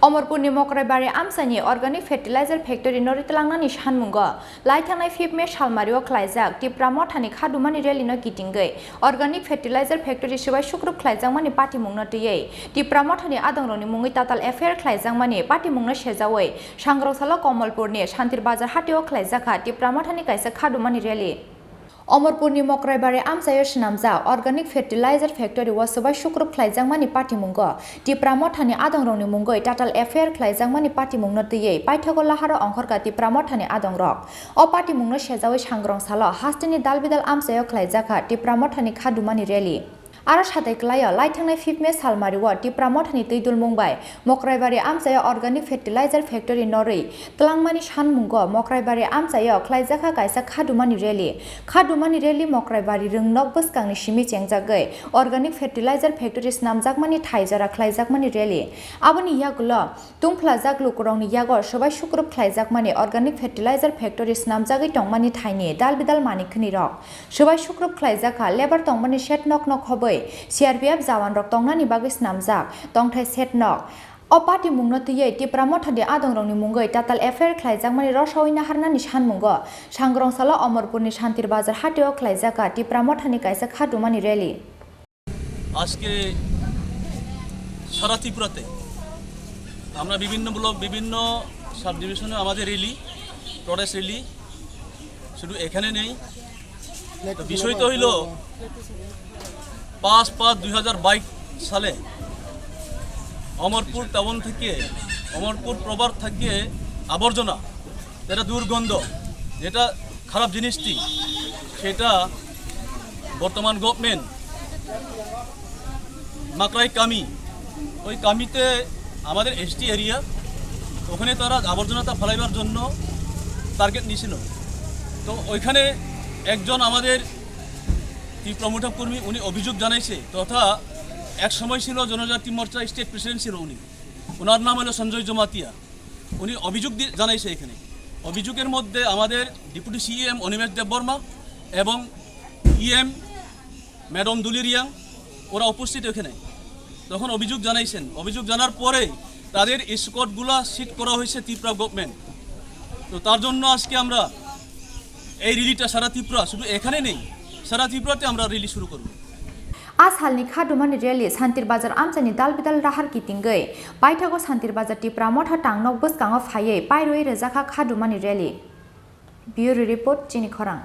अमरपुरनि मकराइबारि आमसानि organic fertilizer factory नरितलांनानि सानमुंगो लाइथांनाय 5 May सालमारियाव ख्लाइजाक Tipra मथानि खादुमानि रेलिनो गिदिंगै organic fertilizer factory सुबाय सुक्रुब ख्लाइजाकमानि पार्टिमुंनो तैयै टिप्रा मथानि आदंग्रनि मुंगै ताताल FIR ख्लाइजाकमानि पार्टिमुंनो सेजावै सांग्रांसाला कमलपुरनि शान्तिर बाजार हाटियाव ख्लाइजाखा टिप्रा मथानि काइसा खादुमानि रेलि अमरपुरनि मकराइबारि आमसायाव सिनामजा अर्गानिक फार्टिलाइजार फेक्टरि वासुबाय सुक्रुब ख्लाइजाकमानि पार्टिमुंगो टिप्रा मथानि आदंग्रनि मुंगै ताताल FIR ख्लाइजाकमानि पार्टिमुंनो तैयै पाइथागो लाहारा अंखरका टिप्रा मथानि आदंग्रक अ पार्टिमुंनो सेजावै सांग्रांसाला हास्टिनि दालबिदाल आमसायाव ख्लाइजाखा टिप्रा मथानि खादुमानि रेलि आरो साथैख्लाया लाइथांनाय 5 मे सालमारियाव टिप्रा मथानि तैदुल मुंबाय मकराइबारि आमसायाव अर्गानिक फार्टिलाइजार फेक्टरि नरै तलांमानि सानमुंगो मकराइबारि आमसायाव ख्लाइजाखा काइसा खादुमानि रेलि मकराइबारि रोंनक बसकांनि सिमि चेंजागै अर्गानिक फार्टिलाइजार फेक्टरि नामजाकमानि थाइजारा ख्लाइजाकमानि रेलि आबोनि यागुल तुंफ्लाजाक लुकुरंनि यागो सबाय सुक्रुब ख्लाइजाकमानि अर्गानिक फार्टिलाइजार फेक्टरि नामजागै टंमानि थाइनि दालबिदाल मानिखनि रक सबाय सुक्रुब ख्लाइजाखा लेबार टंमानि सेट नक नक हबै CRPF जावान रक तंगनानि बागै नामजाक तंथाय सेट नक अ पार्टी मुंनो तैयै टिप्रा मथानि आदंग्रनि मुंगै ताताल FIR ख्लाइजाकमानि रसावी नाहारनानि सानमुंगो सांग्रांसाला अमरपुरनि शान्तिर बाजार हाटियाव ख्लाइजाका टिप्रा मथानि काइसा खादुमानि रेलि আজকে সারা ত্রিপুরাতে আমরা বিভিন্ন ব্লক বিভিন্ন সাব ডিভিশনে আমাদের রেলি প্রটেস্ট রেলি শুধু এখানে নেই বিষয় তো হইল 5/5/2022 সালে অমরপুর টাউন থেকে অমরপুর প্রবার থেকে আবর্জনা যেটা দুর্গন্ধ যেটা খারাপ জিনিসটি সেটা বর্তমান গভর্নমেন্ট মাকড়াই কামি ওই কামিতে আমাদের ST এরিয়া ওখানে তারা আবর্জনাটা ফেলাইবার জন্য টার্গেট নিয়েছিল তো ওইখানে একজন আমাদের প্রমোটক কর্মী উনি অভিযোগ জানাইছে তথা এক সময় ছিল জনজাতি মোর্চা স্টেট প্রেসিডেন্ট ছিল উনি ওনার নাম হলো সঞ্জয় জমাতিয়া উনি অভিযোগ জানাইছে এখানে অভিযোগের মধ্যে আমাদের ডেপুটি CEM অনিমেষ দেববর্মা এবং EM ম্যাডাম দুলিরিয়াং ওরা উপস্থিত এখানে তখন অভিযোগ জানাইছেন অভিযোগ জানার পরে তাদের স্কোয়াডগুলো সিট করা হয়েছে ত্রিপুরা গভর্নমেন্ট তো তার জন্য আজকে আমরা এই রিলিটা সারা ত্রিপুরা শুধু এখানে নেই সারা ত্রিপুরাতে আমরা রিলি শুরু করব आज हालनि खादुमानि रेलि शान्तिर बाजार आमसानि दालबिदाल राहार कितिंगै पाइथागो शान्तिर बाजार टिप्रा मथा टांनक बसकांगो फायै पाइरोय रोजाखा खादुमानि रेलि ब्यूरो रिपोर्ट चिनी खरां।